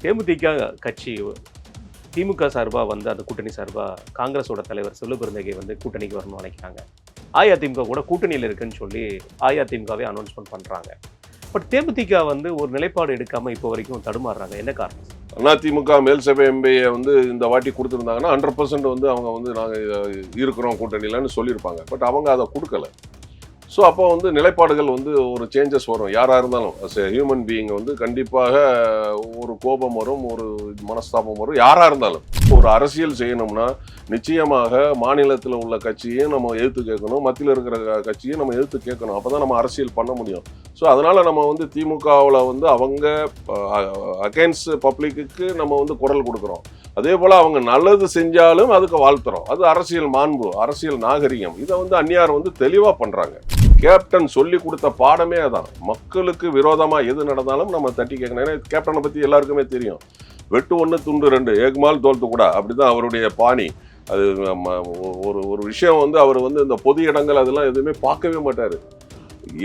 தேமுதிக கட்சி திமுக சார்பா வந்து அந்த கூட்டணி சார்பா காங்கிரஸோட தலைவர் செல்வ பெருந்தகை வந்து கூட்டணிக்கு வரணும்னு நினைக்கிறாங்க. அஇஅதிமுக கூட கூட்டணியில் இருக்குன்னு சொல்லி அஇஅதிமுகவே அனௌன்ஸ்மெண்ட் பண்றாங்க. பட் தேமுதிக வந்து ஒரு நிலைப்பாடு எடுக்காம இப்போ வரைக்கும் தடுமாறுறாங்க. என்ன காரணம்? அதிமுக மேல் சபை எம்பியை வந்து இந்த வாட்டி கொடுத்துருந்தாங்கன்னா 100% வந்து அவங்க வந்து நாங்கள் இருக்கிறோம் கூட்டணியிலன்னு சொல்லியிருப்பாங்க. பட் அவங்க அதை கொடுக்கல. ஸோ அப்போ வந்து நிலைப்பாடுகள் வந்து ஒரு சேஞ்சஸ் வரும். யாராக இருந்தாலும் அஸ் எ ஹியூமன் பீயிங் வந்து கண்டிப்பாக ஒரு கோபம் வரும், ஒரு மனஸ்தாபம் வரும். யாராக இருந்தாலும் ஒரு அரசியல் செய்யணும்னா நிச்சயமாக மாநிலத்தில் உள்ள கட்சியும் நம்ம எதிர்த்து கேட்கணும், மத்தியில் இருக்கிற கட்சியும் நம்ம எதிர்த்து கேட்கணும். அப்போ தான் நம்ம அரசியல் பண்ண முடியும். ஸோ அதனால் நம்ம வந்து திமுகவில் வந்து அவங்க அகைன்ஸ்ட் பப்ளிக்கு நம்ம வந்து குரல் கொடுக்குறோம். அதே போல் அவங்க நல்லது செஞ்சாலும் அதுக்கு வாழ்த்துறோம். அது அரசியல் மாண்பு, அரசியல் நாகரிகம். இதை வந்து அந்நியார் வந்து தெளிவாக பண்ணுறாங்க. கேப்டன் சொல்லி கொடுத்த பாடமே அதான். மக்களுக்கு விரோதமாக எது நடந்தாலும் நம்ம தட்டி கேட்கணும். ஏன்னா கேப்டனை பற்றி எல்லாருக்குமே தெரியும். வெட்டு 1 துண்டு 2 ஏகுமால் தோல்த்து கூட, அப்படிதான் அவருடைய பாணி. அது ஒரு விஷயம் வந்து அவர் வந்து இந்த பொது இடங்கள் அதெல்லாம் எதுவுமே பார்க்கவே மாட்டார்.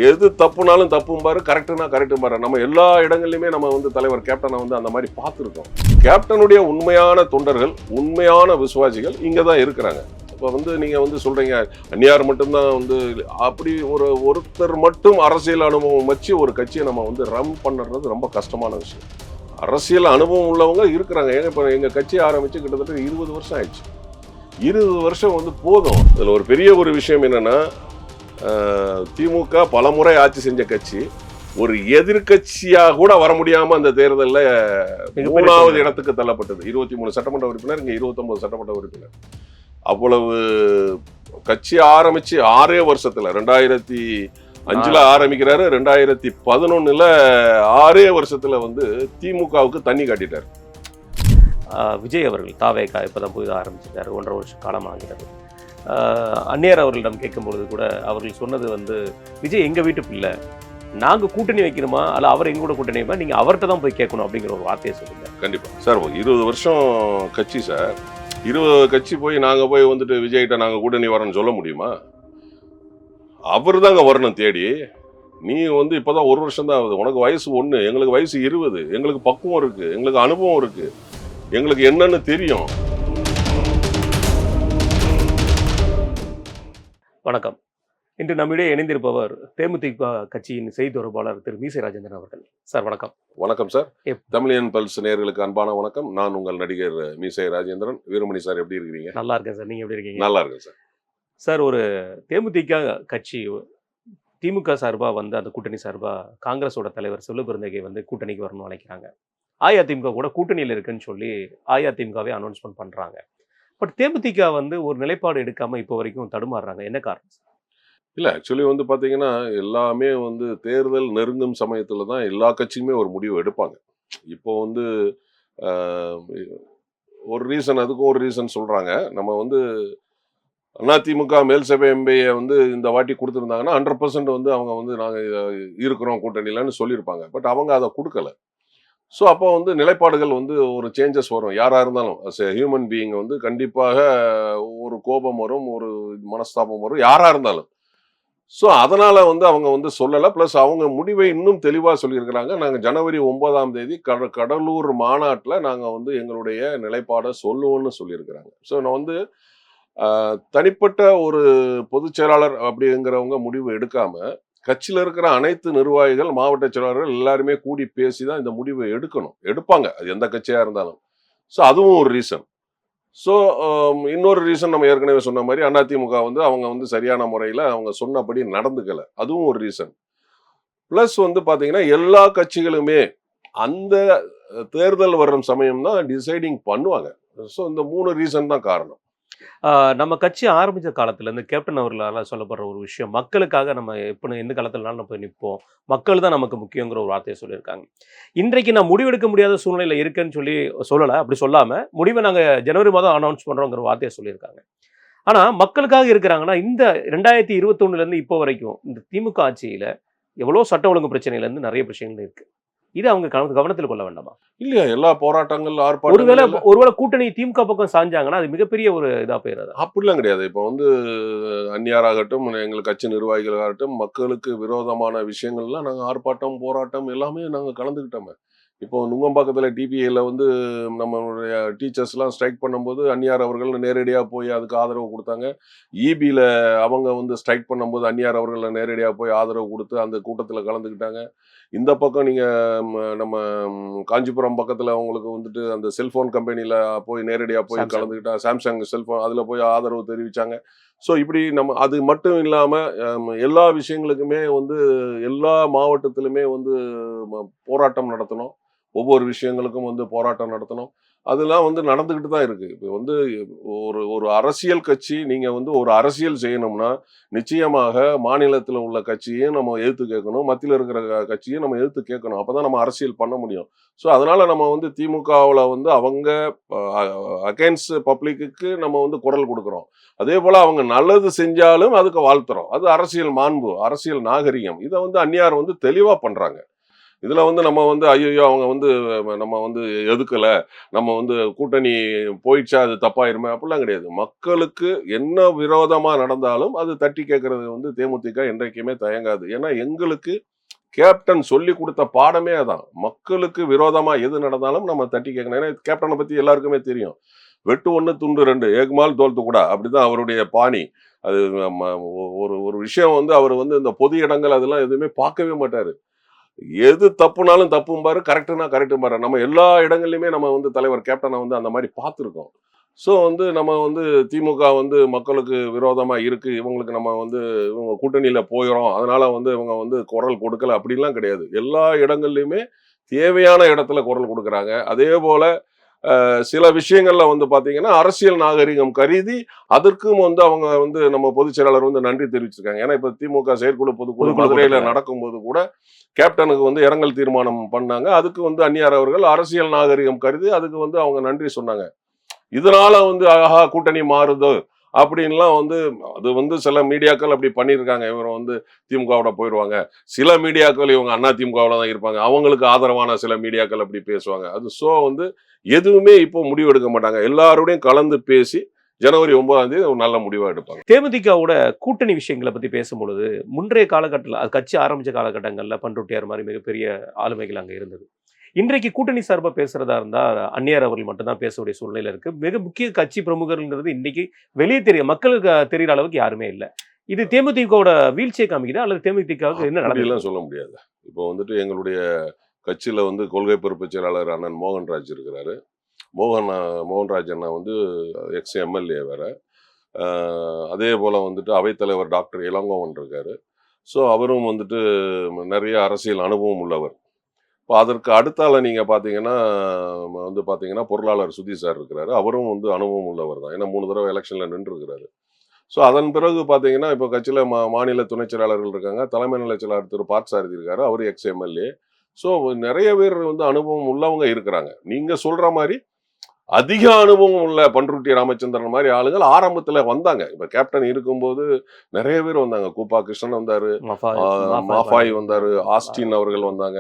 எது தப்புனாலும் தப்பும்பாரு, கரெக்டுனா கரெக்டும்பாரு. நம்ம எல்லா இடங்கள்லையுமே நம்ம வந்து தலைவர் கேப்டனை வந்து அந்த மாதிரி பார்த்துருக்கோம். கேப்டனுடைய உண்மையான தொண்டர்கள், உண்மையான விசுவாசிகள் இங்கே தான் இருக்கிறாங்க. இப்போ வந்து நீங்கள் வந்து சொல்கிறீங்க அந்நியார் மட்டும்தான் வந்து அப்படி ஒருத்தர் மட்டும் அரசியல் அனுபவம் வச்சு ஒரு கட்சியை நம்ம வந்து ரன் பண்ணுறது ரொம்ப கஷ்டமான விஷயம். அரசியல் அனுபவம் உள்ளவங்க இருக்கிறாங்க. ஏங்க இப்போ எங்கள் கட்சி ஆரம்பித்து கிட்டத்தட்ட 20 வருஷம் ஆயிடுச்சு. 20 வருஷம் வந்து போதும். இதில் ஒரு பெரிய ஒரு விஷயம் என்னென்னா, திமுக பல முறை ஆட்சி செஞ்ச கட்சி ஒரு எதிர்கட்சியாக கூட வர முடியாமல் அந்த தேர்தலில் 3வது இடத்துக்கு தள்ளப்பட்டது. 23 சட்டமன்ற உறுப்பினர், இங்கே 29 சட்டமன்ற உறுப்பினர். அவ்வளவு கட்சி ஆரம்பிச்சு 6 வருஷத்துல 2005 ஆரம்பிக்கிறாரு. 2011 6 வருஷத்துல வந்து திமுகவுக்கு தண்ணி காட்டிட்டார். விஜய் அவர்கள் தாவேகா இப்போதான் புதிதாக ஆரம்பிச்சிருக்காரு. 1.5 வருஷம் காலம் ஆகிறது. அந்நியர் அவர்களிடம் கேட்கும்பொழுது கூட அவர்கள் சொன்னது வந்து, விஜய் எங்கள் வீட்டு பிள்ளை, நாங்கள் கூட்டணி வைக்கணுமா அல்ல அவர் எங்களோட கூட்டணி வைப்பா, நீங்கள் அவர்கிட்ட தான் போய் கேட்கணும் அப்படிங்கிற ஒரு வார்த்தையை சொல்லுங்க. கண்டிப்பாக சார். 20 வருஷம் கட்சி சார். 20 கட்சி போய் நாங்கள் போய் வந்துட்டு விஜய்கிட்ட நாங்கள் கூட்டணி வரோன்னு சொல்ல முடியுமா? அவர் தாங்க வரணும் தேடி. நீ வந்து இப்போதான் 1 வருஷம் தான் ஆகுது. உனக்கு வயசு 1, எங்களுக்கு வயசு 20. எங்களுக்கு பக்குவம் இருக்குது, எங்களுக்கு அனுபவம் இருக்குது, எங்களுக்கு என்னன்னு தெரியும். வணக்கம். இன்று நம்மிடையே இணைந்திருப்பவர் தேமுதிக கட்சியின் செய்தி தொடர்பாளர் திரு மீசை ராஜேந்திரன் அவர்கள். சார் வணக்கம். வணக்கம் சார். தமிழியன் பல்ஸ் நேயர்களுக்கு அன்பான வணக்கம். நான் உங்கள் நடிகர் மீசை ராஜேந்திரன். வீரமணி சார், எப்படி இருக்கிறீங்க? நல்லா இருக்கேன் சார். நீங்கள் எப்படி இருக்கீங்க? நல்லா இருக்கேன் சார். சார், ஒரு தேமுதிக கட்சி திமுக சார்பா வந்து அந்த கூட்டணி சார்பா காங்கிரஸோட தலைவர் செல்வ பெருந்தகை வந்து கூட்டணிக்கு வரணும்னு நினைக்கிறாங்க. அஇஅதிமுக கூட கூட்டணியில் இருக்குன்னு சொல்லி அஇஅதிமுகவே அனௌன்ஸ்மெண்ட் பண்றாங்க. பட் தேமுதிக வந்து ஒரு நிலைப்பாடு எடுக்காம இப்போ வரைக்கும் தடுமாறுறாங்க. என்ன காரணம்? இல்லை, ஆக்சுவலி வந்து பார்த்தீங்கன்னா எல்லாமே வந்து தேர்தல் நெருங்கும் சமயத்தில் தான் எல்லா கட்சியுமே ஒரு முடிவு எடுப்பாங்க. இப்போ வந்து ஒரு ரீசன், அதுக்கும் ஒரு ரீசன் சொல்கிறாங்க. நம்ம வந்து அதிமுக மேல் சபை எம்பியை வந்து இந்த வாட்டி கொடுத்துருந்தாங்கன்னா 100% வந்து அவங்க வந்து நாங்கள் இருக்கிறோம் கூட்டணியிலன்னு சொல்லியிருப்பாங்க. பட் அவங்க அதை கொடுக்கல. ஸோ அப்போ வந்து நிலைப்பாடுகள் வந்து ஒரு சேஞ்சஸ் வரும். யாராக இருந்தாலும் அஸ் எ ஹியூமன் பீயிங் வந்து கண்டிப்பாக ஒரு கோபம் வரும், ஒரு மனஸ்தாபம் வரும். யாராக இருந்தாலும். ஸோ அதனால் வந்து அவங்க வந்து சொல்லலை. ப்ளஸ் அவங்க முடிவை இன்னும் தெளிவாக சொல்லியிருக்கிறாங்க. நாங்கள் ஜனவரி 9ஆம் தேதி கடலூர் மாநாட்டில் நாங்கள் வந்து எங்களுடைய நிலைப்பாடை சொல்லுவோன்னு சொல்லியிருக்கிறாங்க. ஸோ நான் வந்து தனிப்பட்ட ஒரு பொதுச் செயலாளர் அப்படிங்கிறவங்க முடிவு எடுக்காமல் கட்சியில் இருக்கிற அனைத்து நிர்வாகிகள், மாவட்ட செயலாளர்கள் எல்லாருமே கூடி பேசி தான் இந்த முடிவை எடுப்பாங்க. அது எந்த கட்சியாக இருந்தாலும். ஸோ அதுவும் ஒரு ரீசன். ஸோ இன்னொரு ரீசன், நம்ம ஏற்கனவே சொன்ன மாதிரி அதிமுக வந்து அவங்க வந்து சரியான முறையில் அவங்க சொன்னபடி நடந்துக்கலை. அதுவும் ஒரு ரீசன். ப்ளஸ் வந்து பார்த்தீங்கன்னா எல்லா கட்சிகளுமே அந்த தேர்தல் வரும் சமயம் தான் டிசைடிங் பண்ணுவாங்க. ஸோ இந்த 3 ரீசன் தான் காரணம். நம்ம கட்சி ஆரம்பித்த காலத்துலேருந்து கேப்டன் அவர்களால் சொல்லப்படுற ஒரு விஷயம், மக்களுக்காக நம்ம எப்போ எந்த காலத்துலனாலும் நம்ம போய் நிற்போம், மக்கள் தான் நமக்கு முக்கியங்கிற ஒரு வார்த்தையை சொல்லியிருக்காங்க. இன்றைக்கு நான் முடிவெடுக்க முடியாத சூழ்நிலை இருக்குன்னு சொல்லலை. அப்படி சொல்லாமல் முடிவை நாங்கள் ஜனவரி மாதம் அனௌன்ஸ் பண்ணுறோங்கிற வார்த்தையை சொல்லியிருக்காங்க. ஆனால் மக்களுக்காக இருக்கிறாங்கன்னா, இந்த 2021 இப்போ வரைக்கும் இந்த திமுக ஆட்சியில் எவ்வளோ சட்ட ஒழுங்கு பிரச்சனையிலேருந்து நிறைய பிரச்சனைகள் இருக்குது. இது அவங்க கவனத்தில் கொள்ள வேண்டாமா? இல்லையா, எல்லா போராட்டங்கள் ஒருவேளை கூட்டணி திமுக பக்கம் சாஞ்சாங்கன்னா அது மிகப்பெரிய ஒரு இதா போயிடாது? அப்படிலாம் கிடையாது. இப்போ வந்து அந்நியாராகட்டும், எங்கள் கட்சி நிர்வாகிகளாகட்டும், மக்களுக்கு விரோதமான விஷயங்கள்லாம் நாங்கள் ஆர்ப்பாட்டம், போராட்டம் எல்லாமே நாங்கள் கலந்துக்கிட்டோமே. இப்போ நுங்கம்பாக்கத்தில் டிபிஏல வந்து நம்மளுடைய டீச்சர்ஸ்லாம் ஸ்ட்ரைக் பண்ணும்போது அந்நியார் அவர்கள் நேரடியாக போய் அதுக்கு ஆதரவு கொடுத்தாங்க. இபியில் அவங்க வந்து ஸ்ட்ரைக் பண்ணும்போது அந்நியார் அவர்கள் நேரடியாக போய் ஆதரவு கொடுத்து அந்த கூட்டத்தில் கலந்துக்கிட்டாங்க. இந்த பக்கம் நீங்கள் நம்ம காஞ்சிபுரம் பக்கத்தில் அவங்களுக்கு வந்துட்டு அந்த செல்ஃபோன் கம்பெனியில் போய் நேரடியாக போய் சாம்சங். கலந்துக்கிட்டா சாம்சங் செல்ஃபோன் அதில் போய் ஆதரவு தெரிவித்தாங்க. ஸோ இப்படி நம்ம அது மட்டும் இல்லாமல் எல்லா விஷயங்களுக்குமே வந்து எல்லா மாவட்டத்திலுமே வந்து போராட்டம் நடத்தணும். ஒவ்வொரு விஷயங்களுக்கும் வந்து போராட்டம் நடத்தணும். அதெல்லாம் வந்து நடந்துகிட்டு தான் இருக்கு. இப்போ வந்து ஒரு ஒரு அரசியல் கட்சி நீங்க வந்து ஒரு அரசியல் செய்யணும்னா, நிச்சயமாக மாநிலத்தில உள்ள கட்சியையும் நம்ம எதிர்த்து கேட்கணும். மத்தியில இருக்கிற கட்சியும் நம்ம எதிர்த்து கேட்கணும். அப்பதான் நம்ம அரசியல் பண்ண முடியும். ஸோ அதனால நம்ம வந்து திமுகவுல வந்து அவங்க அ அகைன்ஸ்ட் பப்ளிக்குக்கு நம்ம வந்து குரல் குடுக்குறோம். அதேபோல அவங்க நல்லது செஞ்சாலும் அதுக்கு வாழ்த்துறோம். அது அரசியல் மாண்பு, அரசியல் நாகரிகம். இத வந்து அந்நியார் வந்து தெளிவா பண்றாங்க. இதுல வந்து நம்ம வந்து ஐயையோ அவங்க வந்து நம்ம வந்து எதுக்கல, நம்ம வந்து கூட்டணி போயிடுச்சா அது தப்பாயிருமே அப்படிலாம் கிடையாது. மக்களுக்கு என்ன விரோதமா நடந்தாலும் அது தட்டி கேட்கறது வந்து தேமுதிக என்றைக்குமே தயங்காது. ஏன்னா எங்களுக்கு கேப்டன் சொல்லி கொடுத்த பாடமே அதான். மக்களுக்கு விரோதமா எது நடந்தாலும் நம்ம தட்டி கேட்கணும். ஏன்னா கேப்டனை பத்தி எல்லாருக்குமே தெரியும். வெட்டு 1 துண்டு 2 ஏகுமால் தோல் துக்குடா அப்படிதான் அவருடைய பாணி. அது ஒரு ஒரு விஷயம் வந்து அவர் வந்து இந்த பொது இடங்கள் அதெல்லாம் எதுவுமே பார்க்கவே மாட்டாரு. எது தப்புனாலும் தப்பும்பாரு, கரெக்ட்னா கரெக்ட்ம்பாரு. நம்ம எல்லா இடங்கள்லயுமே நம்ம வந்து தலைவர் கேப்டனை வந்து அந்த மாதிரி பார்த்துருக்கோம். ஸோ வந்து நம்ம வந்து திமுக வந்து மக்களுக்கு விரோதமா இருக்கு. இவங்களுக்கு நம்ம வந்து இவங்க கூட்டணியில போயிறோம். அதனால வந்து இவங்க வந்து குரல் கொடுக்கல அப்படிலாம் கிடையாது. எல்லா இடங்கள்லயுமே தேவையான இடத்துல குரல் கொடுக்குறாங்க. அதேபோல சில விஷயங்கள்ல வந்து பார்த்தீங்கன்னா, அரசியல் நாகரிகம் கருதி அதற்கும் வந்து அவங்க வந்து நம்ம பொதுச் செயலாளர் வந்து நன்றி தெரிவிச்சிருக்காங்க. ஏன்னா இப்ப திமுக செயற்குழு பொதுக்குழு பொதுக்குழு மதுரையில கூட்டத்துல. நடக்கும்போது கூட கேப்டனுக்கு வந்து இரங்கல் தீர்மானம் பண்ணாங்க. அதுக்கு வந்து அந்நியார் அவர்கள் அரசியல் நாகரிகம் கருதி அதுக்கு வந்து அவங்க நன்றி சொன்னாங்க. இதனால வந்து ஆஹா கூட்டணி மாறுதோ அப்படின்லாம் வந்து அது வந்து சில மீடியாக்கள் அப்படி பண்ணியிருக்காங்க. இவங்க வந்து திமுகவோட போயிடுவாங்க. சில மீடியாக்கள் இவங்க அண்ணா திமுகவில் தான் இருப்பாங்க. அவங்களுக்கு ஆதரவான சில மீடியாக்கள் அப்படி பேசுவாங்க. அது வந்து எதுவுமே இப்போ முடிவு எடுக்க மாட்டாங்க. எல்லாரோடையும் கலந்து பேசி ஜனவரி 9ஆம் தேதி ஒரு நல்ல முடிவா எடுப்பாங்க. தேமுதிகவோட கூட்டணி விஷயங்களை பத்தி பேசும்பொழுது, முன்றைய காலகட்டத்துல அது கட்சி ஆரம்பிச்ச காலகட்டங்கள்ல பண்ருட்டியார் மாரி மிகப்பெரிய ஆளுமைகள் அங்க இருந்தது. இன்றைக்கு கூட்டணி சார்பா பேசுறதா இருந்தா, அந்நியார் அவர்கள் மட்டும் தான் பேசக்கூடிய சூழ்நிலை இருக்கு. மிக முக்கிய கட்சி பிரமுகர்கள்ங்கிறது இன்னைக்கு வெளிய மக்களுக்கு தெரியிற அளவுக்கு யாருமே இல்ல. இது தேமுதிகவோட வீழ்ச்சியை காமிக்குதா? அல்லது தேமுதிகவுக்கு என்ன நடந்தது? அப்படிலாம் சொல்ல முடியாது. இப்போ வந்துட்டு எங்களுடைய கட்சியில வந்து கொள்கை பொறுப்பு செயலாளர் அண்ணன் மோகன்ராஜ் இருக்கிறாரு. மோகன்ராஜ் அண்ணா வந்து எக்ஸ் எம்எல்ஏ வேற. அதே போல வந்துட்டு அவைத்தலைவர் டாக்டர் இளங்கோவன் இருக்காரு. ஸோ அவரும் வந்துட்டு நிறைய அரசியல் அனுபவம் உள்ளவர். இப்போ அதற்கு அடுத்தால நீங்க பார்த்தீங்கன்னா வந்து பார்த்தீங்கன்னா பொருளாளர் சுதீஷ் சார் இருக்கிறாரு. அவரும் வந்து அனுபவம் உள்ளவர் தான். ஏன்னா 3 தடவை எலெக்ஷன்ல நின்றுருக்கிறாரு. ஸோ அதன் பிறகு பார்த்தீங்கன்னா இப்போ கட்சியில மாநில துணைச் செயலாளர்கள் இருக்காங்க. தலைமை நிலைச் செயலாளர் திரு பார்த்தசாரதி இருக்காரு. அவரு எக்ஸ் எம்எல்ஏ. ஸோ நிறைய பேர் வந்து அனுபவம் உள்ளவங்க இருக்கிறாங்க. நீங்க சொல்ற மாரி அதிக அனுபவம் உள்ள பண்ருட்டி ராமச்சந்திரன் மாதிரி ஆளுங்கள் ஆரம்பத்துல வந்தாங்க. இப்ப கேப்டன் இருக்கும்போது நிறைய பேர் வந்தாங்க. கூப்பா கிருஷ்ணன் வந்தாரு, மஃபாய் மாஃபாய் வந்தாரு, ஆஸ்டின் அவர்கள் வந்தாங்க.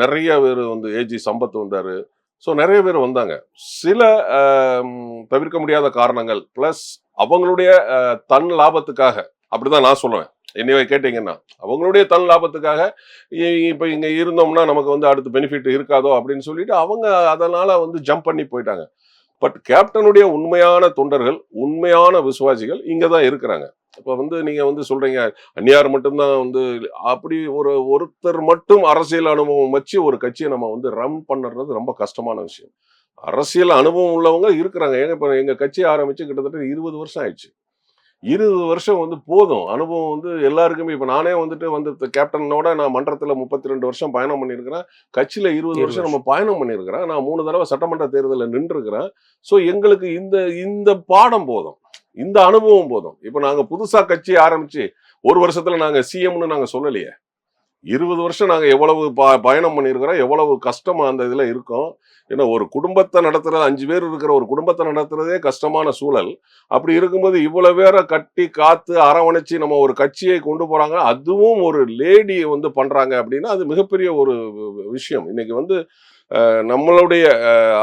நிறைய பேர் வந்து ஏஜி சம்பத் வந்தாரு. ஸோ நிறைய பேர் வந்தாங்க. சில தவிர்க்க முடியாத காரணங்கள் பிளஸ் அவங்களுடைய தன் லாபத்துக்காக அப்படிதான் நான் சொல்லுவேன். என்னைய கேட்டீங்கன்னா அவங்களுடைய தன் லாபத்துக்காக இப்ப இங்க இருந்தோம்னா நமக்கு வந்து அடுத்து பெனிஃபிட் இருக்காதோ அப்படின்னு சொல்லிட்டு அவங்க அதனால வந்து ஜம்ப் பண்ணி போயிட்டாங்க. பட் கேப்டனுடைய உண்மையான தொண்டர்கள், உண்மையான விசுவாசிகள் இங்கதான் இருக்கிறாங்க. இப்ப வந்து நீங்க வந்து சொல்றீங்க அந்நியார் மட்டும்தான் வந்து அப்படி ஒருத்தர் மட்டும் அரசியல் அனுபவம் வச்சு ஒரு கட்சியை நம்ம வந்து ரன் பண்ணுறது ரொம்ப கஷ்டமான விஷயம். அரசியல் அனுபவம் உள்ளவங்க இருக்கிறாங்க. ஏங்க இப்ப எங்க கட்சி ஆரம்பிச்சு கிட்டத்தட்ட 20 வருஷம் ஆயிடுச்சு. 20 வருஷம் வந்து போதும். அனுபவம் வந்து எல்லாருக்குமே இப்ப நானே வந்துட்டு கேப்டனோட நான் மன்றத்துல 32 வருஷம் பயணம் பண்ணியிருக்கிறேன். கட்சியில 20 வருஷம் நம்ம பயணம் பண்ணியிருக்கிறேன். நான் 3 தடவை சட்டமன்ற தேர்தலில் நின்றுருக்கிறேன். ஸோ எங்களுக்கு இந்த இந்த பாடம் போதும். இந்த அனுபவம் போதும். இப்ப நாங்க புதுசா கட்சி ஆரம்பிச்சு 1 வருஷத்துல நாங்க சிஎம்னு நாங்க சொல்லலையே. 20 வருஷம் நாங்க எவ்வளவு பயணம் பண்ணியிருக்கிறோம், எவ்வளவு கஷ்டமா அந்த இதுல இருக்கோம். ஏன்னா ஒரு குடும்பத்தை நடத்துறது 5 பேர் இருக்கிற ஒரு குடும்பத்தை நடத்துறதே கஷ்டமான சூழல். அப்படி இருக்கும்போது இவ்வளவு பேரை கட்டி காத்து அரவணைச்சு நம்ம ஒரு கட்சியை கொண்டு போறாங்க. அதுவும் ஒரு லேடி வந்து பண்றாங்க அப்படின்னா அது மிகப்பெரிய ஒரு விஷயம். இன்னைக்கு வந்து நம்மளுடைய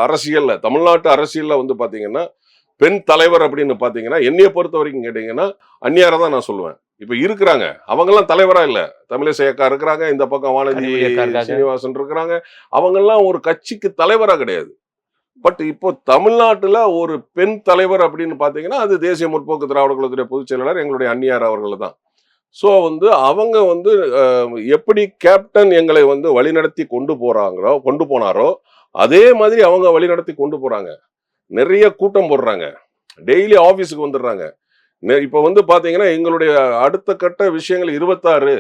அரசியல்ல தமிழ்நாட்டு அரசியல்ல வந்து பாத்தீங்கன்னா பெண் தலைவர் அப்படின்னு பாத்தீங்கன்னா என்னைய பொறுத்த வரைக்கும் கேட்டீங்கன்னா அந்நியாரை தான் நான் சொல்லுவேன். இப்ப இருக்கிறாங்க, அவங்கெல்லாம் தலைவரா இல்ல. தமிழிசை அக்கா இருக்கிறாங்க, இந்த பக்கம் வானதி கனிமொழி அக்கா இருக்காங்க. சீனிவாசன் இருக்கிறாங்க. அவங்கெல்லாம் ஒரு கட்சிக்கு தலைவரா கிடையாது. பட் இப்போ தமிழ்நாட்டுல ஒரு பெண் தலைவர் அப்படின்னு பாத்தீங்கன்னா அது தேசிய முற்போக்கு திராவிட கழகத்துடைய பொதுச் செயலாளர் எங்களுடைய அந்நியார் அவர்கள் தான். ஸோ வந்து அவங்க வந்து எப்படி கேப்டன் எங்களை வந்து வழிநடத்தி கொண்டு போனாரோ அதே மாதிரி அவங்க வழிநடத்தி கொண்டு போறாங்க. நிறைய கூட்டம் போடுறாங்க, டெய்லி ஆபீஸுக்கு வந்துடுறாங்க. இப்ப வந்து பாத்தீங்கன்னா எங்களுடைய அடுத்த கட்ட விஷயங்கள் 26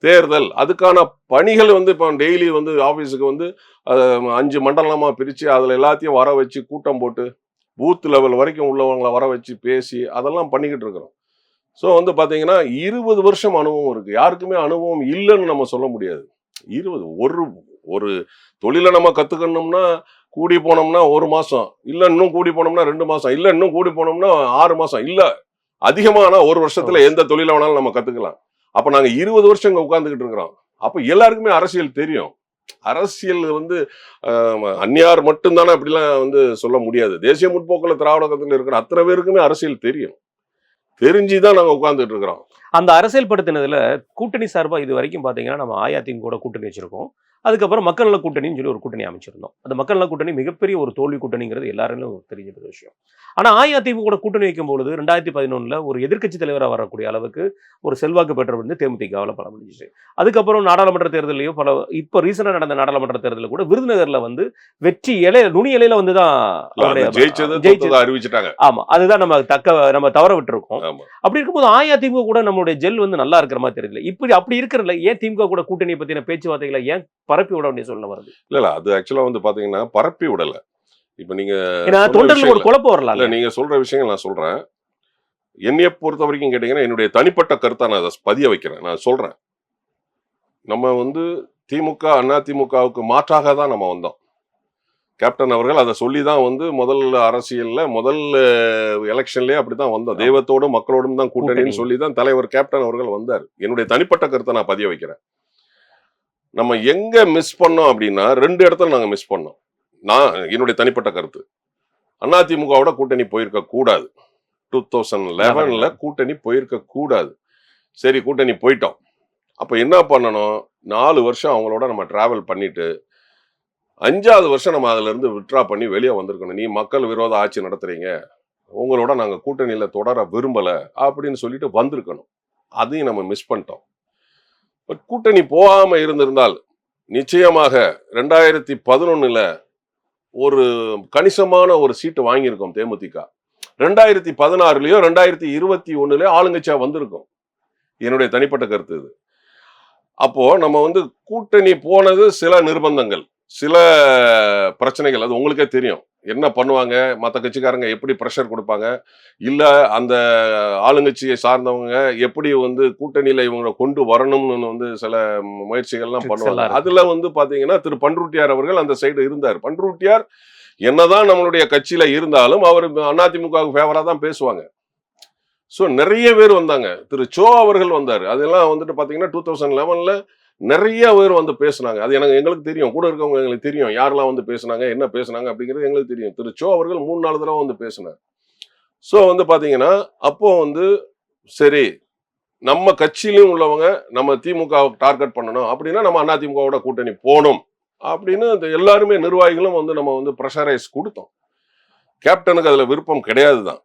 தேர்தல், அதுக்கான பணிகள் வந்து இப்போ டெய்லி வந்து ஆபீஸுக்கு வந்து 5 மண்டலமா பிரிச்சு அதுல எல்லாத்தையும் வர வச்சு கூட்டம் போட்டு பூத் லெவல் வரைக்கும் உள்ளவங்களை வர வச்சு பேசி அதெல்லாம் பண்ணிக்கிட்டு இருக்கிறோம். ஸோ வந்து பாத்தீங்கன்னா 20 வருஷம் அனுபவம் இருக்கு. யாருக்குமே அனுபவம் இல்லைன்னு நம்ம சொல்ல முடியாது. 20 ஒரு தொழிலை நம்ம கத்துக்கணும்னா கூடி போனோம்னா 1 மாசம், இல்ல இன்னும் கூடி போனோம்னா 2 மாசம், இல்ல இன்னும் கூடி போனோம்னா 6 மாசம், இல்ல அதிகமான 1 வருஷத்துல எந்த தொழிலை வேணாலும் நம்ம கத்துக்கலாம். அப்ப நாங்க 20 வருஷம் இங்க உட்கார்ந்துகிட்டு இருக்கிறோம். அப்ப எல்லாருக்குமே அரசியல் தெரியும். அரசியல் வந்து அந்நியார் மட்டும்தானே அப்படிலாம் வந்து சொல்ல முடியாது. தேசிய முற்போக்குல திராவிட கழகத்தில் இருக்கிற அத்தனை பேருக்குமே அரசியல் தெரியும். தெரிஞ்சுதான் நாங்க உட்கார்ந்துட்டு இருக்கிறோம். அந்த அரசியல் படுத்தினதுல கூட்டணி சார்பா இது வரைக்கும் பாத்தீங்கன்னா நம்ம அஇஅதிமுக கூட கூட்டணி வச்சிருக்கோம். அதுக்கப்புறம் மக்கள் நல கூட்டணின்னு சொல்லி ஒரு கூட்டணி அமைச்சிருந்தோம். அந்த மக்கள் நல கூட்டணி மிகப்பெரிய ஒரு தோல்வி கூட்டணிங்கிறது எல்லாருமே தெரிஞ்ச ஒரு விஷயம். ஆனா அஇஅதிமுக கூட கூட்டணி வைக்கும் பொழுது 2011 ஒரு எதிர்க்கட்சி தலைவரா வரக்கூடிய அளவுக்கு ஒரு செல்வாக்கு பெற்ற வந்து தேமுதிகவில் பலம் முடிஞ்சிச்சு. அதுக்கப்புறம் நாடாளுமன்ற தேர்தலையும் இப்ப ரீசெண்டா நடந்த நாடாளுமன்ற தேர்தலில் கூட விருதுநகர்ல வந்து வெற்றி நுனி இலையில வந்து தான் ஜெயிச்சது அறிவிச்சிட்டாங்க. ஆமா, அதுதான் நம்ம தவற விட்டுருக்கோம். அப்படி இருக்கும்போது அஇஅதிமுக கூட நம்மளுடைய ஜெல் வந்து நல்லா இருக்கிற மாதிரி தெரியல. அப்படி இருக்கிறதுல ஏன் திமுக கூட கூட்டணி பத்தின பேச்சுவார்த்தைகளை ஏன் பரப்பி விட வேண்டிய சொல்ல வருது? இல்ல அது ஆக்சுவலா வந்து பாத்தீங்கன்னா பரப்பி விடல. இப்ப நீங்க தொண்டர்கள் ஒரு குழப்பம் வரலாம். இல்ல நீங்க சொல்ற விஷயங்கள் நான் சொல்றேன். என்னைய பொறுத்த வரைக்கும் கேட்டீங்கன்னா என்னுடைய தனிப்பட்ட கருத்தை நான் அதை பதிய வைக்கிறேன். நான் சொல்றேன், நம்ம வந்து திமுக அதிமுகவுக்கு மாற்றாக தான் நம்ம வந்தோம். கேப்டன் அவர்கள் அதை சொல்லிதான் வந்து முதல் அரசியல்ல முதல் எலெக்ஷன்லயே அப்படித்தான் வந்தோம். தெய்வத்தோடும் மக்களோடும் தான் கூட்டணின்னு சொல்லிதான் தலைவர் கேப்டன் அவர்கள் வந்தார். என்னுடைய தனிப்பட்ட கருத்தை நான் பதிய வைக்கிறேன். நம்ம எங்க மிஸ் பண்ணோம் அப்படின்னா 2 இடத்துல நாங்க மிஸ் பண்ணோம். என்னுடைய தனிப்பட்ட கருத்து, அதிமுகவோட கூட்டணி போயிருக்க கூடாது. 2011 கூட்டணி போயிருக்க கூடாது. சரி, கூட்டணி போயிட்டோம். அப்ப என்ன பண்ணணும், 4 வருஷம் அவங்களோட நம்ம டிராவல் பண்ணிட்டு 5வது வருஷம் நம்ம அதுல இருந்து வித்ட்ரா பண்ணி வெளியே வந்திருக்கணும். நீ மக்கள் விரோத ஆட்சி நடத்துறீங்க, உங்களோட நாங்க கூட்டணியில தொடர விரும்பல அப்படின்னு சொல்லிட்டு வந்திருக்கணும். அதையும் நம்ம மிஸ் பண்ணிட்டோம். பட் கூட்டணி போகாம இருந்திருந்தால் நிச்சயமாக 2011 ஒரு கணிசமான ஒரு சீட்டு வாங்கியிருக்கோம் தேமுதிக. 2016லயோ 2021லயோ ஆளுங்கட்சியா வந்திருக்கும். என்னுடைய தனிப்பட்ட கருத்து இது. அப்போ நம்ம வந்து கூட்டணி போனது சில நிர்பந்தங்கள், சில பிரச்சனைகள், அது உங்களுக்கே தெரியும். என்ன பண்ணுவாங்க, மற்ற கட்சிக்காரங்க எப்படி பிரஷர் கொடுப்பாங்க, இல்ல அந்த ஆளுங்கட்சியை சார்ந்தவங்க எப்படி வந்து கூட்டணியில இவங்களை கொண்டு வரணும்னு வந்து சில முயற்சிகள்லாம் பண்ணுவாங்க. அதுல வந்து பாத்தீங்கன்னா திரு பண்ருட்டியார் அவர்கள் அந்த சைடு இருந்தார். பண்ருட்டியார் என்னதான் நம்மளுடைய கட்சியில இருந்தாலும் அவர் அதிமுகவுக்கு ஃபேவரா தான் பேசுவாங்க. ஸோ நிறைய பேர் வந்தாங்க. திரு சோ அவர்கள் வந்தார். அதெல்லாம் வந்துட்டு பாத்தீங்கன்னா 2011 நிறைய பேர் வந்து பேசினாங்க. அது எங்களுக்கு தெரியும், கூட இருக்கவங்க எங்களுக்கு தெரியும் யாரெல்லாம் வந்து பேசினாங்க, என்ன பேசினாங்க அப்படிங்கிறது எங்களுக்கு தெரியும். திரு சோ அவர்கள் 3-4 தடவை வந்து பேசினார். ஸோ வந்து பாத்தீங்கன்னா அப்போ வந்து சரி, நம்ம கட்சியிலும் உள்ளவங்க நம்ம திமுக டார்கெட் பண்ணணும் அப்படின்னா நம்ம அதிமுகவோட கூட்டணி போகணும் அப்படின்னு எல்லாருமே நிர்வாகிகளும் வந்து நம்ம வந்து ப்ரெஷரைஸ் கொடுத்தோம். கேப்டனுக்கு அதுல விருப்பம் கிடையாது தான்.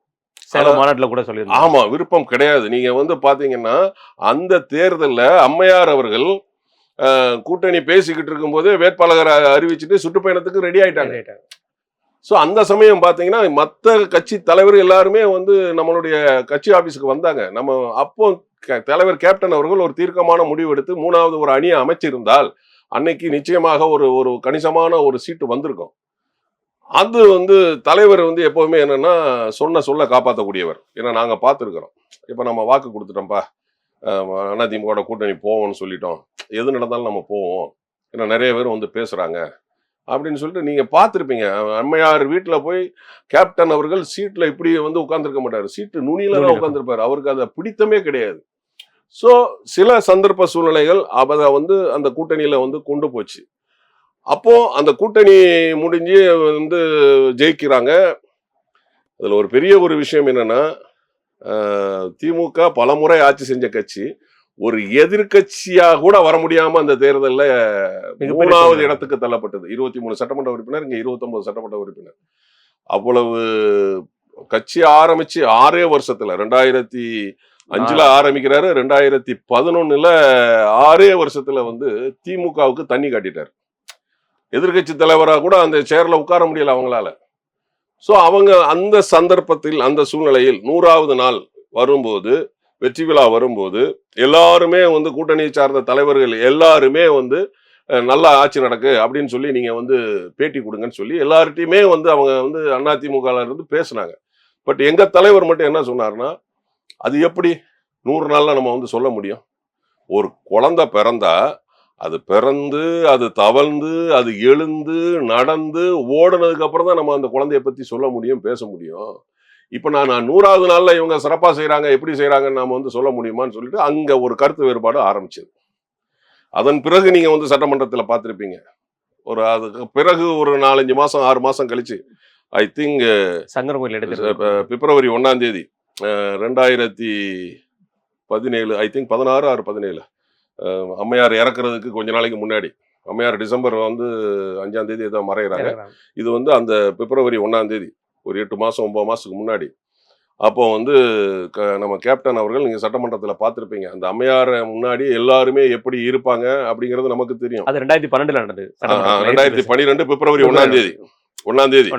மாநாட்டில் கூட சொல்லி, ஆமா, விருப்பம் கிடையாது. நீங்க வந்து பாத்தீங்கன்னா அந்த தேர்தல்ல அம்மையார் அவர்கள் கூட்டணி பேசிக்கிட்டு இருக்கும் போதே வேட்பாளரை அறிவிச்சுட்டு சுற்றுப்பயணத்துக்கு ரெடி ஆயிட்டாங்க. ஸோ அந்த சமயம் பாத்தீங்கன்னா மற்ற கட்சி தலைவர் எல்லாருமே வந்து நம்மளுடைய கட்சி ஆபீஸுக்கு வந்தாங்க. நம்ம அப்போ தலைவர் கேப்டன் அவர்கள் ஒரு தீர்க்கமான முடிவு எடுத்து 3வது ஒரு அணியை அமைச்சிருந்தால் அன்னைக்கு நிச்சயமாக ஒரு கணிசமான ஒரு சீட்டு வந்திருக்கும். அது வந்து தலைவர் வந்து எப்பவுமே என்னன்னா சொல்ல காப்பாற்றக்கூடியவர். ஏன்னா நாங்க பார்த்துருக்கிறோம். இப்ப நம்ம வாக்கு கொடுத்துட்டோம்ப்பா, அதிமுக கூட்டணி போவோம்னு சொல்லிட்டோம், எது நடந்தாலும் நம்ம போவோம், ஏன்னா நிறைய பேர் வந்து பேசுறாங்க அப்படின்னு சொல்லிட்டு நீங்க பார்த்துருப்பீங்க. அம்மையார் வீட்டுல போய் கேப்டன் அவர்கள் சீட்ல இப்படி வந்து உட்கார்ந்துருக்க மாட்டாரு, சீட்டு நுனியில தான் உட்கார்ந்துருப்பாரு. அவருக்கு அதை பிடித்தமே கிடையாது. ஸோ சில சந்தர்ப்ப சூழ்நிலைகள் அதை வந்து அந்த கூட்டணியில வந்து கொண்டு போச்சு. அப்போ அந்த கூட்டணி முடிஞ்சு வந்து ஜெயிக்கிறாங்க. அதுல ஒரு பெரிய ஒரு விஷயம் என்னன்னா திமுக பலமுறை ஆட்சி செஞ்ச கட்சி ஒரு எதிர்கட்சியா கூட வர முடியாம அந்த தேர்தலில் 3வது இடத்துக்கு தள்ளப்பட்டது. 23 சட்டமன்ற உறுப்பினர், இங்க 29 சட்டமன்ற உறுப்பினர். அவ்வளவு கட்சி ஆரம்பிச்சு 6 வருஷத்துல 2005 ஆரம்பிக்கிறாரு, 2011 6 வருஷத்துல வந்து திமுகவுக்கு தண்ணி காட்டிட்டார். எதிர்கட்சி தலைவராக கூட அந்த சேர்ல உட்கார முடியல அவங்களால. சோ அவங்க அந்த சந்தர்ப்பத்தில், அந்த சூழ்நிலையில் 100வது நாள் வரும்போது, வெற்றி விழா வரும்போது எல்லாருமே வந்து கூட்டணியை சார்ந்த தலைவர்கள் எல்லாருமே வந்து நல்லா ஆட்சி நடக்கு அப்படின்னு சொல்லி நீங்க வந்து பேட்டி கொடுங்கன்னு சொல்லி எல்லார்ட்டையுமே வந்து அவங்க வந்து அதிமுக இருந்து பேசினாங்க. பட் எங்க தலைவர் மட்டும் என்ன சொன்னார்னா, அது எப்படி 100 நாள்ல நம்ம வந்து சொல்ல முடியும்? ஒரு குழந்தை பிறந்தா அது பிறந்து, அது தவழ்ந்து, அது எழுந்து, நடந்து, ஓடுனதுக்கு அப்புறம் தான் நம்ம அந்த குழந்தைய பத்தி சொல்ல முடியும், பேச முடியும். இப்ப நான் 100வது நாள்ல இவங்க சிறப்பா செய்யறாங்க, எப்படி செய்யறாங்கன்னு நாம வந்து சொல்ல முடியுமான்னு சொல்லிட்டு அங்க ஒரு கருத்து வேறுபாடு ஆரம்பிச்சது. அதன் பிறகு நீங்க வந்து சட்டமன்றத்துல பார்த்திருப்பீங்க. அதுக்கு பிறகு ஒரு 4-5 மாசம் 6 மாசம் கழிச்சு, ஐ திங்க் சங்கரங்கோயில் எடுத்து பிப்ரவரி 1ஆம் தேதி 2017, ஐ திங்க் 16 or 17, அம்மையார் இறக்குறதுக்கு கொஞ்ச நாளைக்கு முன்னாடி, அம்மையார் டிசம்பர் வந்து 5ஆம் தேதி ஏதோ மறைகிறாங்க. இது வந்து அந்த பிப்ரவரி 1ஆம் தேதி, ஒரு 8 மாசம் 9 மாசத்துக்கு முன்னாடி. அப்போ வந்து நம்ம கேப்டன் அவர்கள், நீங்க சட்டமன்றத்துல பார்த்திருப்பீங்க, அந்த அம்மையார முன்னாடி எல்லாருமே எப்படி இருப்பாங்க அப்படிங்கிறது நமக்கு தெரியும். அது 2012 நடந்தது. 2012 பிப்ரவரி 1ஆம் தேதி.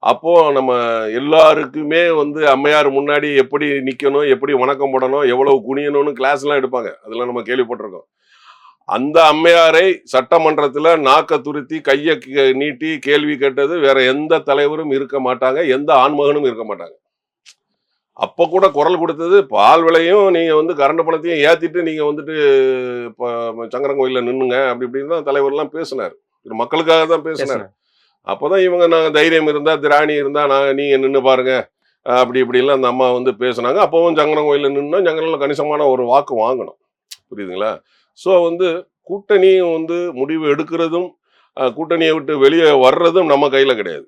அப்போ நம்ம எல்லாருக்குமே வந்து அம்மையார் முன்னாடி எப்படி நிக்கணும், எப்படி வணக்கம் போடணும், எவ்வளவு குனியணும்னு கிளாஸ் எல்லாம் எடுப்பாங்க. அதெல்லாம் நம்ம கேள்விப்பட்டிருக்கோம். அந்த அம்மையாரை சட்டமன்றத்துல நாக்க துருத்தி கையை நீட்டி கேள்வி கேட்டது வேற எந்த தலைவரும் இருக்க மாட்டாங்க, எந்த ஆண்மகனும் இருக்க மாட்டாங்க. அப்ப கூட குரல் கொடுத்தது, பால் விலையும் நீங்க வந்து கரண்ட் பணத்தையும் ஏத்திட்டு நீங்க வந்துட்டு சங்கரங்கோயில நின்னுங்க அப்படி இப்படின்னு தான் தலைவர் எல்லாம் பேசினார். மக்களுக்காக தான் பேசினார். அப்போதான் இவங்க நாங்க தைரியம் இருந்தா, திராணி இருந்தா நீங்க நின்று பாருங்க அப்படி இப்படிலாம் அந்த அம்மா வந்து பேசினாங்க. அப்பவும் சங்கரங்கோயில நின்னா சங்கரங்கோயில கணிசமான ஒரு வாக்கு வாங்கணும். புரியுதுங்களா? ஸோ வந்து கூட்டணி வந்து முடிவு எடுக்கிறதும் கூட்டணியை விட்டு வெளியே வர்றதும் நம்ம கையில கிடையாது.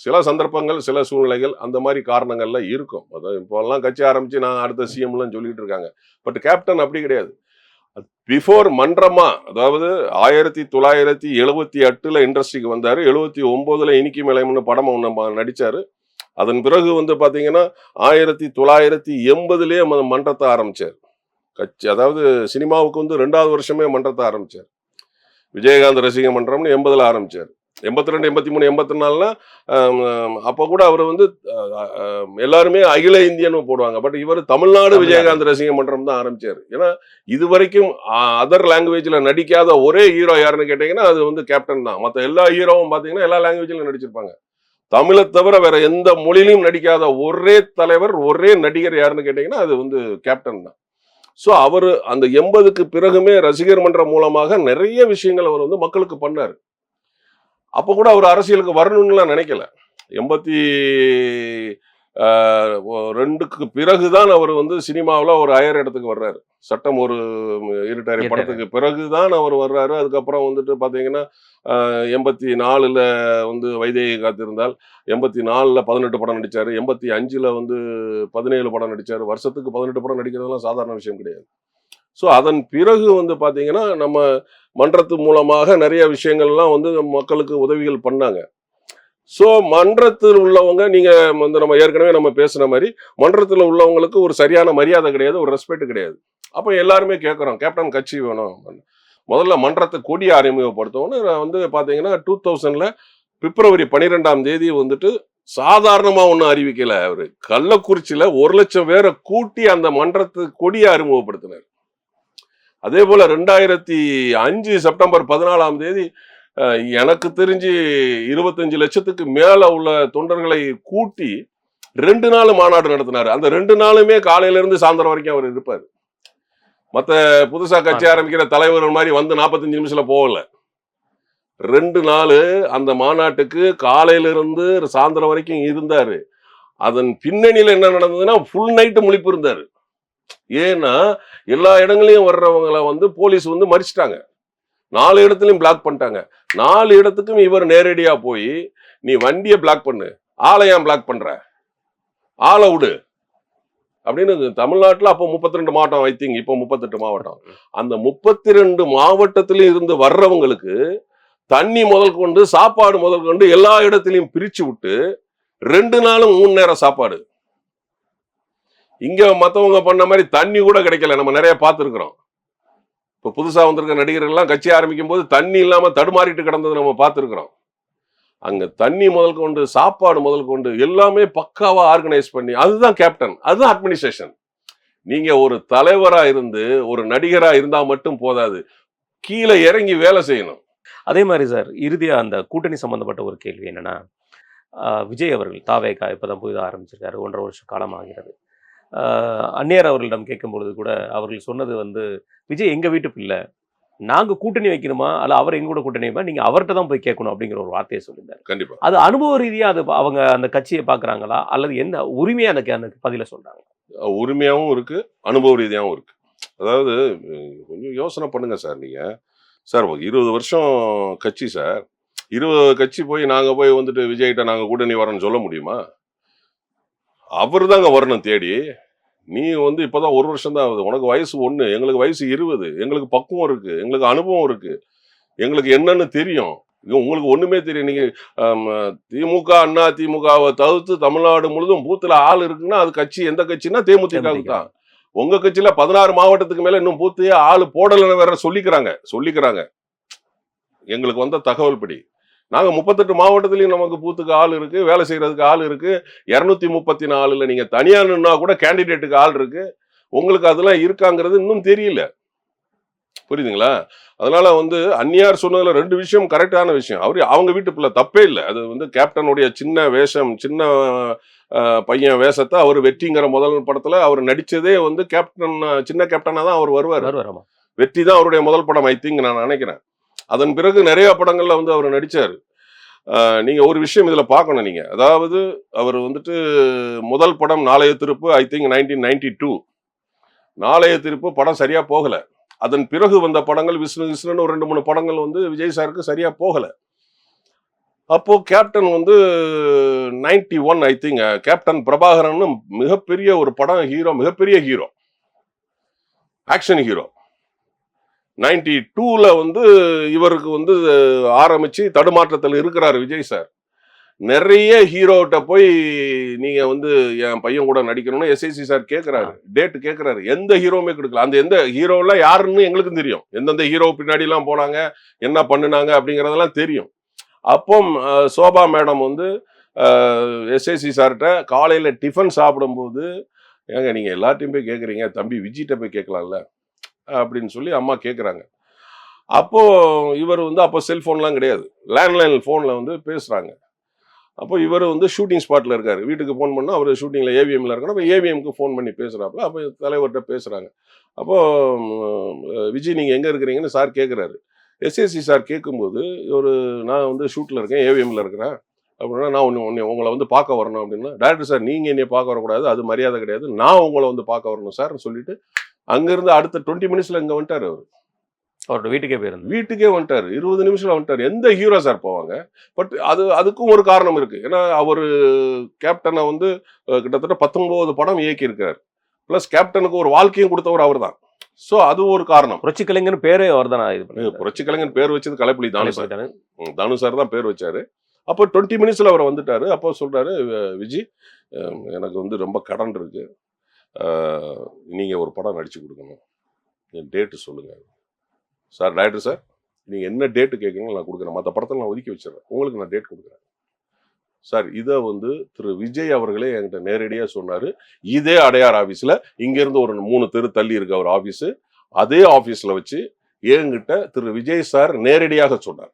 சில சந்தர்ப்பங்கள், சில சூழ்நிலைகள் அந்த மாதிரி காரணங்கள்ல இருக்கும். அதாவது இப்போல்லாம் கட்சி ஆரம்பிச்சு நான் அடுத்த சிஎம்லாம் சொல்லிட்டு இருக்காங்க. பட் கேப்டன் அப்படி கிடையாது. பிஃபோர் மன்றமா, அதாவது 1978 இண்டஸ்ட்ரிக்கு வந்தாரு. 79 இனிக்கி மேலம்னு படம் ஒன்று நடிச்சாரு. அதன் பிறகு வந்து பாத்தீங்கன்னா 1980 மன்றத்தை ஆரம்பிச்சார். கட்சி, அதாவது சினிமாவுக்கு வந்து 2வது வருஷமே மன்றத்தை ஆரம்பிச்சார். விஜயகாந்த் ரசிக மன்றம்னு 80 ஆரம்பிச்சார். 82, 83, 84 அப்போ கூட அவர் வந்து எல்லாருமே அகில இந்தியன்னு போடுவாங்க. பட் இவர் தமிழ்நாடு விஜயகாந்த் ரசிக மன்றம் தான் ஆரம்பிச்சாரு. ஏன்னா இது வரைக்கும் அதர் லாங்குவேஜ்ல நடிக்காத ஒரே ஹீரோ யாருன்னு கேட்டீங்கன்னா அது வந்து கேப்டன் தான். மற்ற எல்லா ஹீரோவும் பாத்தீங்கன்னா எல்லா லாங்குவேஜ்ல நடிச்சிருப்பாங்க. தமிழை தவிர வேற எந்த மொழியிலும் நடிக்காத ஒரே தலைவர், ஒரே நடிகர் யாருன்னு கேட்டீங்கன்னா அது வந்து கேப்டன் தான். ஸோ அவர் அந்த 80க்கு பிறகுமே ரசிகர் மன்றம் மூலமாக நிறைய விஷயங்கள் அவர் வந்து மக்களுக்கு பண்ணாரு. அப்ப கூட அவர் அரசியலுக்கு வரணும்னுலாம் நினைக்கல. 82க்கு பிறகுதான் அவர் வந்து சினிமாவில் ஒரு ஹையர் இடத்துக்கு வர்றாரு. சட்டம் ஒரு இருட்டாரி படத்துக்கு பிறகுதான் அவர் வர்றாரு. அதுக்கப்புறம் வந்துட்டு பாத்தீங்கன்னா 84 வந்து வைதேகி காத்திருந்தால், 84 18 படம் நடிச்சாரு, 85 வந்து 17 படம் நடிச்சாரு. வருஷத்துக்கு 18 படம் நடிக்கிறதுலாம் சாதாரண விஷயம் கிடையாது. ஸோ அதன் பிறகு வந்து பாத்தீங்கன்னா நம்ம மன்றத்து மூலமாக நிறைய விஷயங்கள்லாம் வந்து மக்களுக்கு உதவிகள் பண்ணாங்க. ஸோ மன்றத்தில் உள்ளவங்க, நீங்க வந்து நம்ம ஏற்கனவே நம்ம பேசுன மாதிரி மன்றத்தில் உள்ளவங்களுக்கு ஒரு சரியான மரியாதை கிடையாது, ஒரு ரெஸ்பெக்ட் கிடையாது. அப்போ எல்லாருமே கேட்குறோம், கேப்டன் கட்சி வேணும். முதல்ல மன்றத்தை கொடியை அறிமுகப்படுத்தணும்னு வந்து பாத்தீங்கன்னா 2000 பிப்ரவரி 12ஆம் தேதி வந்துட்டு சாதாரணமா ஒன்றும் அறிவிக்கல. அவரு கள்ளக்குறிச்சியில 1 லட்சம் பேரை கூட்டி அந்த மன்றத்து கொடியை அறிமுகப்படுத்தினார். அதே போல 2005 செப்டம்பர் 14ஆம் தேதி எனக்கு தெரிஞ்சு 25 லட்சத்துக்கு மேல உள்ள தொண்டர்களை கூட்டி 2 நாள் மாநாடு நடத்தினாரு. அந்த 2 நாளுமே காலையில இருந்து சாயந்தரம் வரைக்கும் அவர் இருப்பாரு. மத்த புதுசா கட்சி ஆரம்பிக்கிற தலைவர்கள் மாதிரி வந்து 45 நிமிஷத்துல போகல. 2 நாள் அந்த மாநாட்டுக்கு காலையில இருந்து சாயந்தரம் வரைக்கும் இருந்தாரு. அதன் பின்னணியில என்ன நடந்ததுன்னா ஃபுல் நைட்டு முழிப்பு இருந்தாரு. ஏன்னா எல்லா இடங்களையும் வர்றவங்களை வந்து போலீஸ் வந்து மறிச்சிட்டாங்க. 4 இடத்துலையும் பிளாக் பண்ணிட்டாங்க. 4 இடத்துக்கும் இவர் நேரடியா போய், நீ வண்டியை பிளாக் பண்ணு, ஆளை ஏன் பிளாக் பண்ற, ஆளை விடு, அப்படின்னு தமிழ்நாட்டுல அப்போ 32 மாவட்டம் ஐ திங்க் இப்போ 38 மாவட்டம். அந்த 32 மாவட்டத்திலும் இருந்து வர்றவங்களுக்கு தண்ணி முதல் கொண்டு சாப்பாடு முதல் கொண்டு எல்லா இடத்திலையும் பிரிச்சு விட்டு 2 நாளும் 3 நேரம் சாப்பாடு. இங்க மத்தவங்க பண்ண மாதிரி தண்ணி கூட கிடைக்கல. நம்ம நிறைய பார்த்துருக்கிறோம். இப்ப புதுசா வந்திருக்க நடிகர்கள் எல்லாம் கட்சி ஆரம்பிக்கும் போது தண்ணி இல்லாம தடுமாறிட்டு கிடந்தது நம்ம பார்த்துருக்கிறோம். அங்க தண்ணி முதல் கொண்டு சாப்பாடு முதல் கொண்டு எல்லாமே பக்காவா ஆர்கனைஸ் பண்ணி, அதுதான் கேப்டன், அதுதான் அட்மினிஸ்ட்ரேஷன். நீங்க ஒரு தலைவரா இருந்து ஒரு நடிகரா இருந்தா மட்டும் போதாது, கீழே இறங்கி வேலை செய்யணும். அதே மாதிரி சார், இறுதியா அந்த கூட்டணி சம்பந்தப்பட்ட ஒரு கேள்வி என்னன்னா, விஜய் அவர்கள் தாவேகா இப்பதான் புதிதாக ஆரம்பிச்சிருக்காரு, 1.5 வருஷ காலம் ஆகிறது. அந்நியர் அவர்களிடம் கேட்கும்பொழுது கூட அவர்கள் சொன்னது வந்து, விஜய் எங்க வீட்டு பிள்ளை, நாங்க கூட்டணி வைக்கணுமா அல்ல அவர் எங்க கூட கூட்டணி வைப்பா, நீங்க அவர்கிட்ட தான் போய் கேட்கணும் அப்படிங்கிற ஒரு வார்த்தையை சொல்லியிருந்தாரு. கண்டிப்பா அது அனுபவ ரீதியா அது அவங்க அந்த கட்சியை பாக்குறாங்களா அல்லது என்ன உரிமையா அந்த பதில சொல்றாங்க? உரிமையாவும் இருக்கு, அனுபவ ரீதியாவும் இருக்கு. அதாவது கொஞ்சம் யோசனை பண்ணுங்க சார். நீங்க சார் 20 வருஷம் கட்சி சார், 20 கட்சி போய் நாங்க போய் வந்துட்டு விஜய்கிட்ட நாங்க கூட்டணி வரேன்னு சொல்ல முடியுமா? அவர் தாங்க வரணும் தேடி. நீ வந்து இப்பதான் 1 வருஷம் தான் ஆகுது, உனக்கு வயசு 1, எங்களுக்கு வயசு 20, எங்களுக்கு பக்குவம் இருக்கு, எங்களுக்கு அனுபவம் இருக்கு, எங்களுக்கு என்னன்னு தெரியும். உங்களுக்கு ஒண்ணுமே தெரியும். நீங்க திமுக அண்ணா திமுகவை தவிர்த்து தமிழ்நாடு முழுதும் பூத்துல ஆள் இருக்குன்னா அது கட்சி எந்த கட்சின்னா தேமுதிக தான். உங்க கட்சியில 16 மாவட்டத்துக்கு மேல இன்னும் பூத்தையே ஆளு போடலன்னு வேற சொல்லிக்கிறாங்க. எங்களுக்கு வந்த தகவல் படி நாங்க 38 மாவட்டத்திலயும் நமக்கு பூத்துக்கு ஆள் இருக்கு, வேலை செய்யறதுக்கு ஆள் இருக்கு. 234ல நீங்க தனியா நின்னா கூட கேண்டிடேட்டுக்கு ஆள் இருக்கு. உங்களுக்கு அதெல்லாம் இருக்காங்கிறது இன்னும் தெரியல. புரியுதுங்களா? அதனால வந்து அந்நியார் சொன்னதுல 2 விஷயம் கரெக்டான விஷயம். அவங்க வீட்டு பிள்ளை, தப்பே இல்லை. அது வந்து கேப்டனுடைய சின்ன வேஷம், சின்ன பையன் வேஷத்தை அவர் வெற்றிங்கிற முதல் படத்துல அவர் நடிச்சதே வந்து கேப்டன், சின்ன கேப்டனா தான் அவர் வருவார். வெற்றி தான் அவருடைய முதல் படம் ஐ திங்க், நான் நினைக்கிறேன். அதன் பிறகு நிறைய படங்கள்ல வந்து அவர் நடிச்சாரு. நீங்க ஒரு விஷயம் இதுல பார்க்கணும். நீங்க அதாவது அவர் வந்துட்டு முதல் படம் நாளைய திருப்பு ஐ திங்க் 1992. நாளைய திருப்பு படம் சரியா போகல. அதன் பிறகு வந்த படங்கள் விஷ்ணுன்னு ஒரு 2-3 படங்கள் வந்து விஜய் சாருக்கு சரியா போகல. அப்போ கேப்டன் வந்து 91 ஐ திங்க் கேப்டன் பிரபாகரன் மிகப்பெரிய ஒரு படம், ஹீரோ, மிகப்பெரிய ஹீரோ, ஆக்ஷன் ஹீரோ. 92ல வந்து இவருக்கு வந்து ஆரம்பிச்சு தடுமாற்றத்தில் இருக்கிறாரு விஜய் சார். நிறைய ஹீரோட்ட போய் நீங்க வந்து என் பையன் கூட நடிக்கணும்னு எஸ்ஐசி சார் கேட்கிறாரு, டேட் கேட்கிறாரு. எந்த ஹீரோவுமே கொடுக்கல. அந்த எந்த ஹீரோலாம் யாருன்னு எங்களுக்கும் தெரியும், எந்தெந்த ஹீரோ பின்னாடி எல்லாம் போனாங்க, என்ன பண்ணினாங்க அப்படிங்கறதெல்லாம் தெரியும். அப்போ சோபா மேடம் வந்து எஸ்ஐசி சார்கிட்ட காலையில டிஃபன் சாப்பிடும்போது, ஏங்க நீங்க எல்லாத்தையும் போய் கேட்குறீங்க, தம்பி விஜய்கிட்ட போய் கேட்கலாம்ல அப்படின்னு சொல்லி அம்மா கேட்குறாங்க. அப்போ இவர் வந்து அப்போ செல்போன்லாம் கிடையாது, லேண்ட்லைன் ஃபோன்ல வந்து பேசுறாங்க. அப்போ இவர் வந்து ஷூட்டிங் ஸ்பாட்ல இருக்காரு. வீட்டுக்கு ஃபோன் பண்ணா அவர் ஷூட்டிங்ல ஏவிஎம்ல இருக்காரு. அப்போ ஏவிஎம்க்கு ஃபோன் பண்ணி பேசுறாப்புல. அப்போ தலைவர்கிட்ட பேசுறாங்க. அப்போ விஜய் நீங்க எங்க இருக்கிறீங்கன்னு சார் கேட்குறாரு. எஸ்எஸ்சி சார் கேட்கும்போது நான் வந்து ஷூட்டில் இருக்கேன், ஏவிஎம்ல இருக்கிறேன் அப்படின்னா, நான் உங்களை வந்து பார்க்க வரணும் அப்படின்னா, டைரக்டர் சார் நீங்கள் என்னை பார்க்க வரக்கூடாது, அது மரியாதை கிடையாது, நான் உங்களை வந்து பார்க்க வரணும் சார் சொல்லிட்டு அங்கேருந்து அடுத்த 20 மினிட்ஸ்ல இங்கே வந்துட்டார். அவரோட வீட்டுக்கே வந்துட்டார். 20 நிமிஷத்துல வந்துட்டார். எந்த ஹீரோ சார் போவாங்க? பட் அதுக்கும் ஒரு காரணம் இருக்கு. ஏன்னா அவர் கேப்டனை வந்து கிட்டத்தட்ட 19 படம் இயக்கி இருக்கார். பிளஸ் கேப்டனுக்கு ஒரு வாழ்க்கையும் கொடுத்தவர் அவர் தான். சோ அது ஒரு காரணம். புரட்சி கலைஞன் பேரே அவர் தான். புரட்சி கலைஞன் பேர் வச்சது கலைப்புலி தானு சார் தான் பேர் வச்சாரு. அப்போ 20 மினிட்ஸ்ல அவர் வந்துட்டாரு. அப்போ சொல்றாரு, விஜய் எனக்கு வந்து ரொம்ப கடன் இருக்கு, நீங்க ஒரு படம் நடிச்சு கொடுக்கணும், என் டேட்டு சொல்லுங்க. சார் டைரக்டர் சார் நீங்க என்ன டேட்டு கேட்குறீங்களோ நான் கொடுக்குறேன், மற்ற படத்தில் நான் ஒதுக்கி வச்சிடறேன், உங்களுக்கு நான் டேட் கொடுக்குறேன் சார். இதை வந்து திரு விஜய் அவர்களே என்கிட்ட நேரடியாக சொன்னாரு. இதே அடையார் ஆபீஸ்ல இங்க இருந்து ஒரு 3 தெரு தள்ளி இருக்கு அவர் ஆபீஸ். அதே ஆபீஸ்ல வச்சு என்கிட்ட திரு விஜய் சார் நேரடியாக சொன்னார்.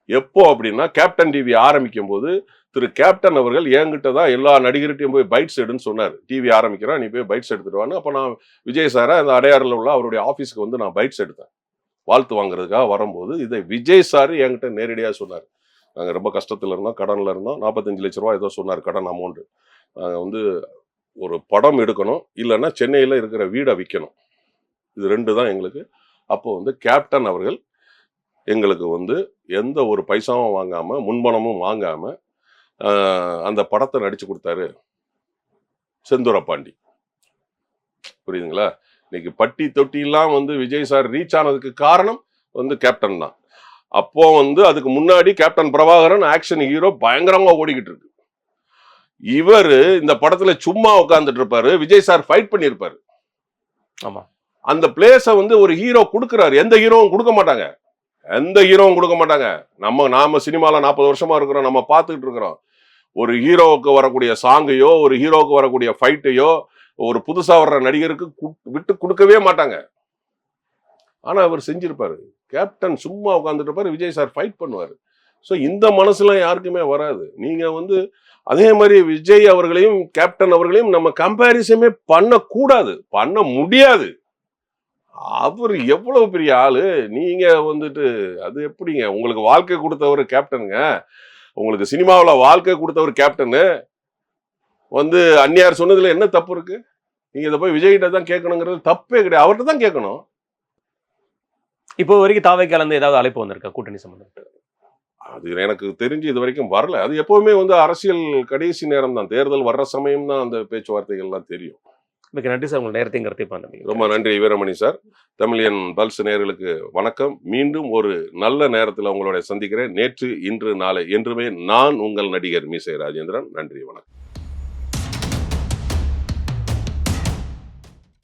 எப்போ அப்படின்னா கேப்டன் டிவி ஆரம்பிக்கும் போது திரு கேப்டன் அவர்கள் என்கிட்ட தான் எல்லா நடிகர்கிட்டையும் போய் பைட்ஸ் எடுன்னு சொன்னார். டிவி ஆரம்பிக்கிறேன், நீ போய் பைட்ஸ் எடுத்துட்டு வான்னு. அப்போ நான் விஜய் சாரை அந்த அடையாறில் உள்ள அவருடைய ஆஃபீஸ்க்கு வந்து நான் பைட்ஸ் எடுத்தேன். வாழ்த்து வாங்குறதுக்காக வரும்போது இதை விஜய் சார் என்கிட்ட நேரடியாக சொன்னார். நாங்கள் ரொம்ப கஷ்டத்தில் இருந்தோம், கடனில் இருந்தோம், 45 லட்ச ரூபா ஏதோ சொன்னார் கடன் அமௌண்ட்டு. நாங்கள் வந்து ஒரு படம் எடுக்கணும், இல்லைன்னா சென்னையில் இருக்கிற வீடை விற்கணும், இது 2 தான் எங்களுக்கு. அப்போ வந்து கேப்டன் அவர்கள் எங்களுக்கு வந்து எந்த ஒரு பைசாவும் வாங்காம, முன்பணமும் வாங்காம அந்த படத்தை நடிச்சு கொடுத்தாரு செந்தூர பாண்டி. புரியுதுங்களா? இன்னைக்கு பட்டி தொட்டிலாம் வந்து விஜய் சார் ரீச் ஆனதுக்கு காரணம் வந்து கேப்டன் தான். அப்போ வந்து அதுக்கு முன்னாடி கேப்டன் பிரபாகரன் ஆக்ஷன் ஹீரோ பயங்கரமா ஓடிக்கிட்டு இருக்கு. இவரு இந்த படத்துல சும்மா உட்கார்ந்துட்டு இருப்பாரு, விஜய் சார் ஃபைட் பண்ணியிருப்பாரு. ஆமா. அந்த பிளேஸ வந்து ஒரு ஹீரோ கொடுக்குறாரு. எந்த ஹீரோவும் கொடுக்க மாட்டாங்க. எந்த ஹீரோவும் கொடுக்க மாட்டாங்க. நாம சினிமால 40 வருஷமா இருக்கிறோம், நம்ம பார்த்துக்கிட்டு இருக்கிறோம். ஒரு ஹீரோவுக்கு வரக்கூடிய சாங்கையோ, ஒரு ஹீரோவுக்கு வரக்கூடிய ஃபைட்டையோ, ஒரு புதுசா வர்ற நடிகருக்கு விட்டு கொடுக்கவே மாட்டாங்க. ஆனா அவர் செஞ்சிருப்பாரு. கேப்டன் சும்மா உட்கார்ந்துட்டு இருப்பாரு, விஜய் சார் ஃபைட் பண்ணுவாரு. ஸோ இந்த மனசுலாம் யாருக்குமே வராது. நீங்க வந்து அதே மாதிரி விஜய் அவர்களையும் கேப்டன் அவர்களையும் நம்ம கம்பேரிசனே பண்ணக்கூடாது, பண்ண முடியாது. அவர் எவ்வளவு பெரிய ஆளு. நீங்க வந்துட்டு அது எப்படிங்க? உங்களுக்கு வாழ்க்கை கொடுத்தவர் கேப்டனுங்க. உங்களுக்கு சினிமாவில் வாழ்க்கை கொடுத்தவர் கேப்டனு. வந்து அந்நியார் சொன்னதுல என்ன தப்பு இருக்கு? நீங்க இதை போய் விஜய்கிட்ட தான் கேட்கணுங்கிறது தப்பே கிடையாது. அவர்கிட்ட தான் கேட்கணும். இப்போ வரைக்கும் தாவேக்கால ஏதாவது அழைப்பு வந்திருக்கா கூட்டணி சம்பந்தப்பட்டு? அது எனக்கு தெரிஞ்சு இது வரைக்கும் வரல. அது எப்பவுமே வந்து அரசியல் கடைசி நேரம் தான், தேர்தல் வர்ற சமயம் தான் அந்த பேச்சுவார்த்தைகள்லாம் தெரியும். மிக நன்றி சார், உங்கள் நேரத்தையும் கருத்தை பண்ணீங்க. ரொம்ப நன்றி வீரமணி சார். தமிழியன் பல்ஸ் நேயர்களுக்கு வணக்கம். மீண்டும் ஒரு நல்ல நேரத்தில் உங்களுடைய சந்திக்கிறேன். நேற்று, இன்று, நாளை என்றுமே நான் உங்கள் நடிகர் மீசை ராஜேந்திரன். நன்றி, வணக்கம்.